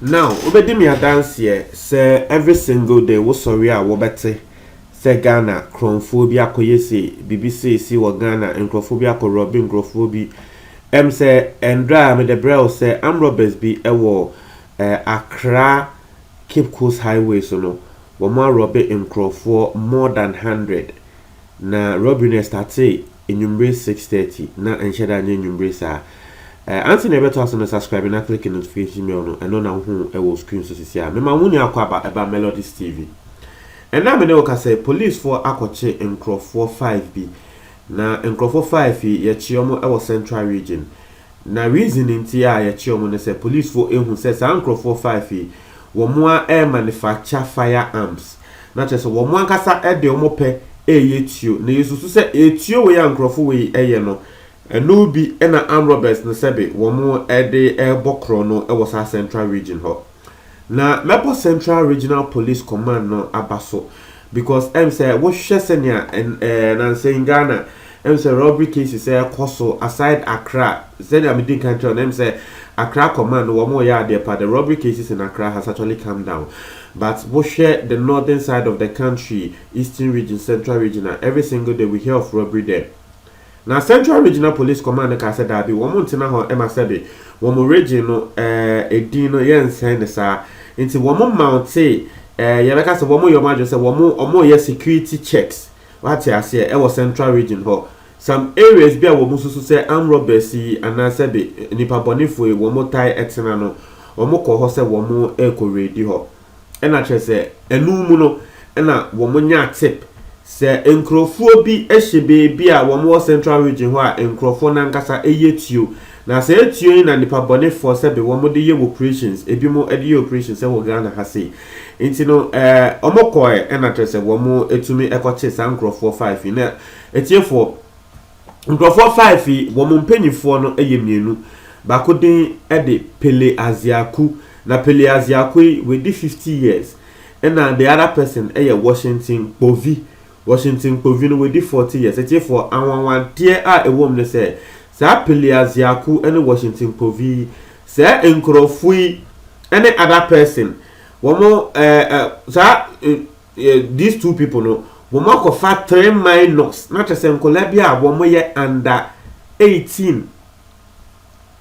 Now, obedi me a dance here, say every single day, wo sorry a wo bete. Say Ghana, chromophobia koyese, BBC si wa Ghana, chromophobia ko Robin chromophobia. Say Endra me the braille say am robbers be ewo Accra Cape Coast Highway so no. Wama robbe nkrofo more than 100. Na robbery starte enyumbre 6:30 na enhyeda nya enyumbre sa. Anthony Beto also no subscribe na click notification bell no eno na hu e wo screen so sisi a. Me ma hunu akwa aba Melodies TV. And now me dey work say police for akoche nkrofo 5 bi. Na nkrofo 5 ye chiomo e wo Central Region. Na reason nti a ye chiomo ne say police for ehun say sa nkrofo 5 womo a manufacture firearms. Na chese womo ankasa e de omo pe eyetuo na yesusu say etuo we ya nkrofo we eye no eno bi e na armed robbers no sebe womo e de bokro no e wo sa Central Region ho. Na Mepo Central Regional Police Command no abaso because say wo hwe senia na say in Ghana say robbery cases say koso aside Accra senia me din country say Accra command wo ya there but the robbery cases in Accra has actually come down, but wo share the northern side of the country, Eastern Region, Central Region, every single day we hear of robbery there. Now Central Regional Police Command ka said that be wo montina ho e ma said wo mo region no edin no yen send sa nti wo mo mount ye beka se wo mo yomajo se wo mo ye security checks what ya say e wo Central Region ho. Some areas be a wo mususu say armed robbers and na say be nipa bonifo wo mo tai etena no wo mo ko ho say wo mo eko ready ho e na che say enu mu no e na wo mo nya tip say enkrofo bi ehye be a wo mo Central Region ho a enkrofo na nkasa eyetuo na say etuo na nipa bonifo say be wo mo de ye operations ebi mo de ye operations say wo Ghana ha say nti no omo ko e na che say wo mo etumi ekoche sa enkrofo 5 na etiefo nkrofo 5 wo mo mpanyifo no eye mienu bakodin de Pele Aziaku na Pele Aziaku we di 50 years and the other person Washington Povi no we di 40 years etiefo anwan tie a ewom ne say sa Pele Aziaku and Washington Povi say nkrofo and other person wo mo these two people no woman ko fa 3 minors na chese nkola bia womo ye under 18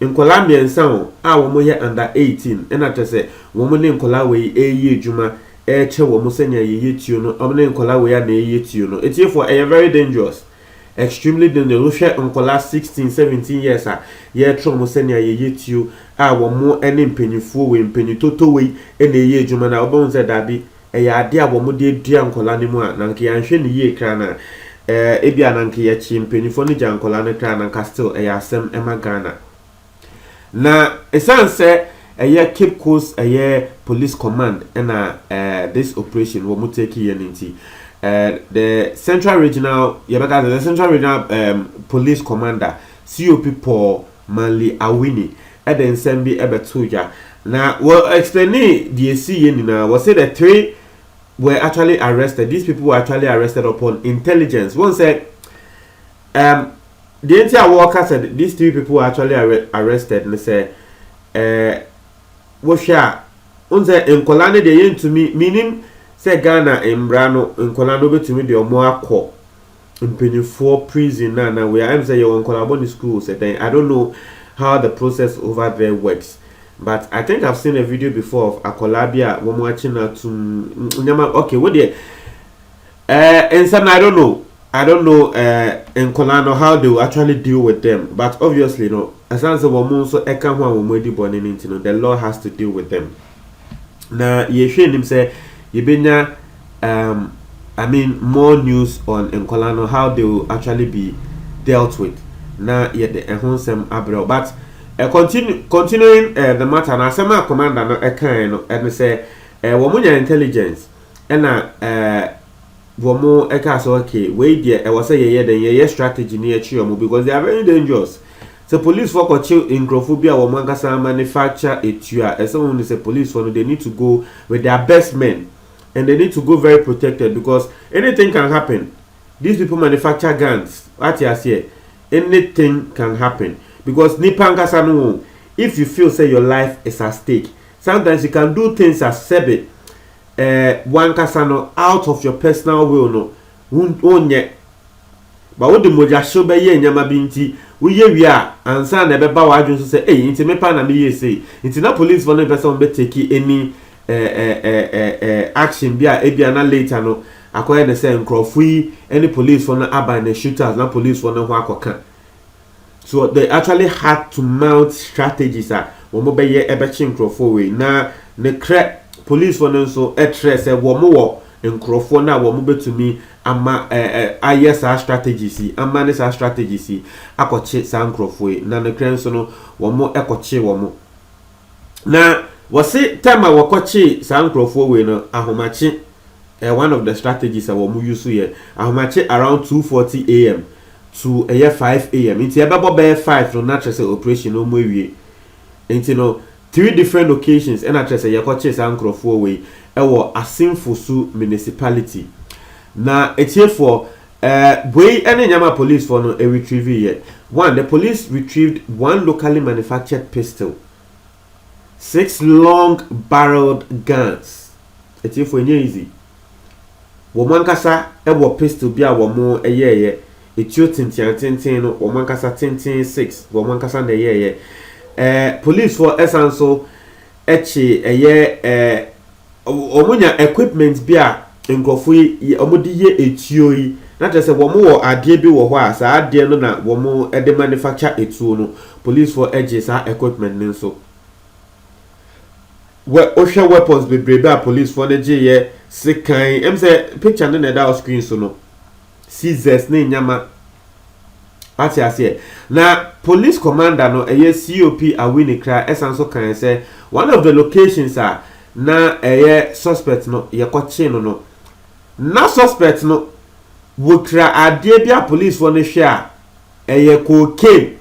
nkola miensa o a womo ye under 18 na chese womo ne nkola we eyi adwuma che womo senya ye tuo no omo ne nkola we ya na ye tuo no etiefo very dangerous, extremely dangerous. Nkola 16 17 years a ye tro senya ye tuo a womo ene mpanyifo we mpanyitoto we na ye adwuma na obo nze dabi ade a wo mo de dua nkola ne mu a na nke ya nhwe ne yie kra na ebia na nke ya chi mpanifo ne gya nkola ne kra na nka still asem ema Ghana na esanse Cape Coast Police Command na this operation wo mo take here nti the Central Regional the Central Regional Police Commander COP Paul Manley Awini then send be ebetoja na well explain the see na was say the 3 were actually arrested. These people were actually arrested upon intelligence. One said the entire worker said these 3 people were actually arrested and say wosha unze enkolane de yen to me meaning say Ghana embrano enkolano betumi de omo akọ mpanifo prison na we am say you enkolabo in school said I don't know how the process over there works. But I think I've seen a video before of Akolabia when watching okay, what there? And some I don't know in Kolano how they will actually deal with them. But obviously, as answer woman so the law has to deal with them. Now ye him say you I mean more news on Nkolano how they will actually be dealt with. Now yet the ehonsem abro but continuing the matter na sema commander no ekan no and say womunya intelligence na womu eka so okay we there was say ye strategy near chiomo because they are very dangerous. So police for chill in Grophobia womu angasa manufacture etua as someone say police for they need to go with their best men and they need to go very protected because anything can happen. These people manufacture guns. What you say anything can happen. Because Nipanga Sanu, if you feel say your life is at stake, sometimes you can do things as sebe one kasano out of your personal will no wonye ba wo de moja show be ye nyama bi nti wo ye wi a ansa na be ba wa adwun so say nti me pa na me ye say nti na police for no person be take any action bi a ebia na later no akoye ne say nkrofo yi any police for no aban na shooters na police for no ho akoka. So they actually had to mount strategies wo mo be ye ebe chi nkrofo we na ne cre police for no so etre say wo mo wo nkrofo na wo mo betumi ama ayesa strategies ama ne sa strategies akoche sa nkrofo e na ne kren so no wo mo ekoche wo mo na wose tema wakoche sa nkrofo we no ahomache one of the strategies wo mo use here ahomache around 2:40 am to 5 am nti ebebo be 5 no na trese operation no mo ewie nti no 3 different occasions and trese yakoche sa nkrofo we ewo Asimfosu municipality. Na etie for boy any nyama police for no retrieve here. One, the police retrieved 1 locally manufactured pistol, 6 long barreled guns. Etie for nye easy. Wo mankasa ewo pistol bia wo mo eyeye etio tintin no wo mankasa tintin 6 wo mankasa na eyeye police for esanso echi eye omunya equipment bia nkrofo yi omudi ye etio yi na tese wo mo wo ade bi wo ho a sa ade no na wo mo e de manufacture etuo no police for edge sa equipment nin so we ohwe weapons bebrebe a police for the je ye sekan em say picture no na da screen so no scissors na nyama ati ase na police commander no eye COP Awinikra esanso kan say one of the locations na suspect no yekoche no na suspect no wokra ade bia police for no hwe a cocaine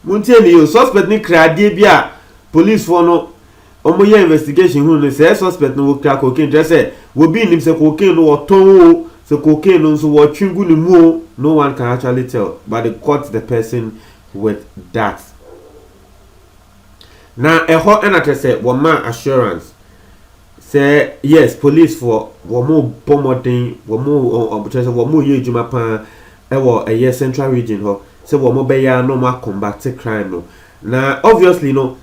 muntie ni yo suspect ni kra ade bia police for no omoye investigation hu no say suspect no wokra cocaine just say wo bi nim say cocaine no woton so cocaine no so wo twingu ni mu no one can actually tell but they caught the person with that. Na eho enate say woma assurance say yes police for womo pomodin womo obutese womo ye adwuma pa ewo eye central region ho say womo be ya no ma combat crime no. Na obviously no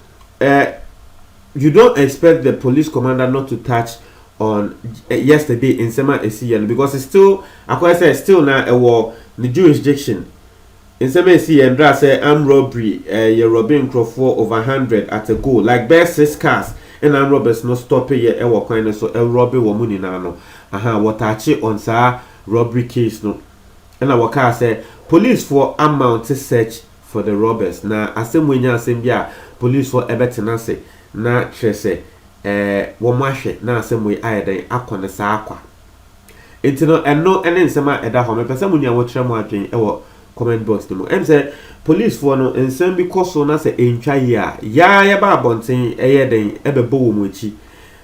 you don't expect the police commander not to touch on yesterday in Sema Esiel because it's still I say still na ewo the jurisdiction. In some see and say armed robbery, you're robbing Crawford over 100 at a go. Like best 6 cars and armed robbers no stop it ever kind of so robbery or money no. What achi on sa robbery case no. And our car say police for amount to search for the robbers. Na asem wenya asem bia police for ebetenase na trese womahwe na asem we ayeden akone sa akwa. Etino eno ene nsema eda ho me pese munya wo kire mu adwen ewo comment box no em say police for no ensem bi koso na say entwa ya ba bonten eyeden ebebo wo mu echi.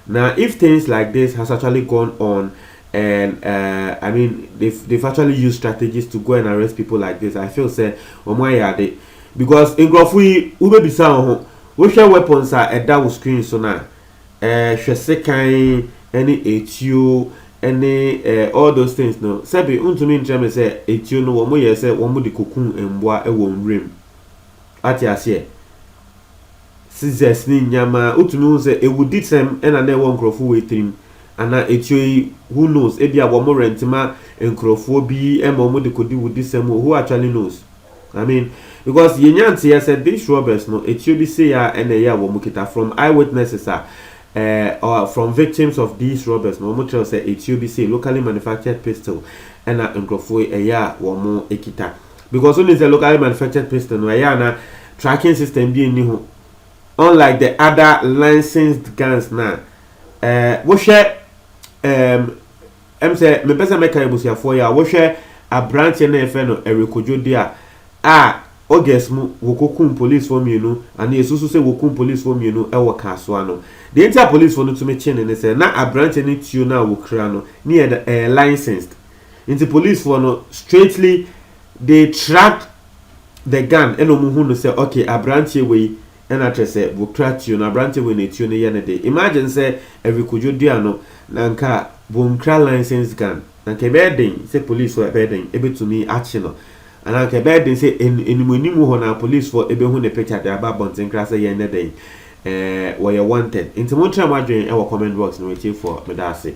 Now if things like this has actually gone on and I mean they've actually used strategies to go and arrest people like this, I feel say omo ayade because ngrofo yi ube bisa ho wo hwe weapons eda wo screen so na hwese kan any etio any all those things no sebi untumi ntreme say etio no wo mo ye say wo mo de kokun emboa ewo nrem ati ase scissors ni nyama utumi hu say ewuditem ena na ewo nkrofo we trim ana etio who knows ebi a wo mo rentima nkrofo bi ema mo de kodi wudisem who actually knows. I mean because yenyanti said these robbers no etio bi say ya ena ya wo mo kita from eyewitnesses or from victims of these robbers no mo tell say etio say locally manufactured pistol and nkrofo eya wo mo ekita because when is a locally manufactured pistol no eya na tracking system bi ni ho unlike the other licensed guns na wo hwe say me pesa make ebusiafo ya wo hwe abranche na efe no erekojode a August mu wokokum police for mienu and yesusu say wokum police for mienu e wo kaso ano the entire police for no to me chain ne say na abranche ni tio na wo kra no near the licensed into police for no straightly they tracked the gun and omu hu no say okay abranche we ɛna kyerɛ sɛ bokra tuo no aberante wei ne tuo no yɛ ne de. Imagine sɛ ɛrekɔdwo dua no na nka bonkra license gun na nka ɛbɛyɛ den sɛ police fo ɛbɛyɛ den ɛbɛtumi akye no ana nka ɛbɛyɛ den sɛ enimonimu hɔ na police fo ɛbɛhu ne picture de aba abɔnten kra sɛ yɛn ne den wɔyɛ wanted. Nti mo ntra mo adwen ɛwɔ comment box no wetie for me da ase.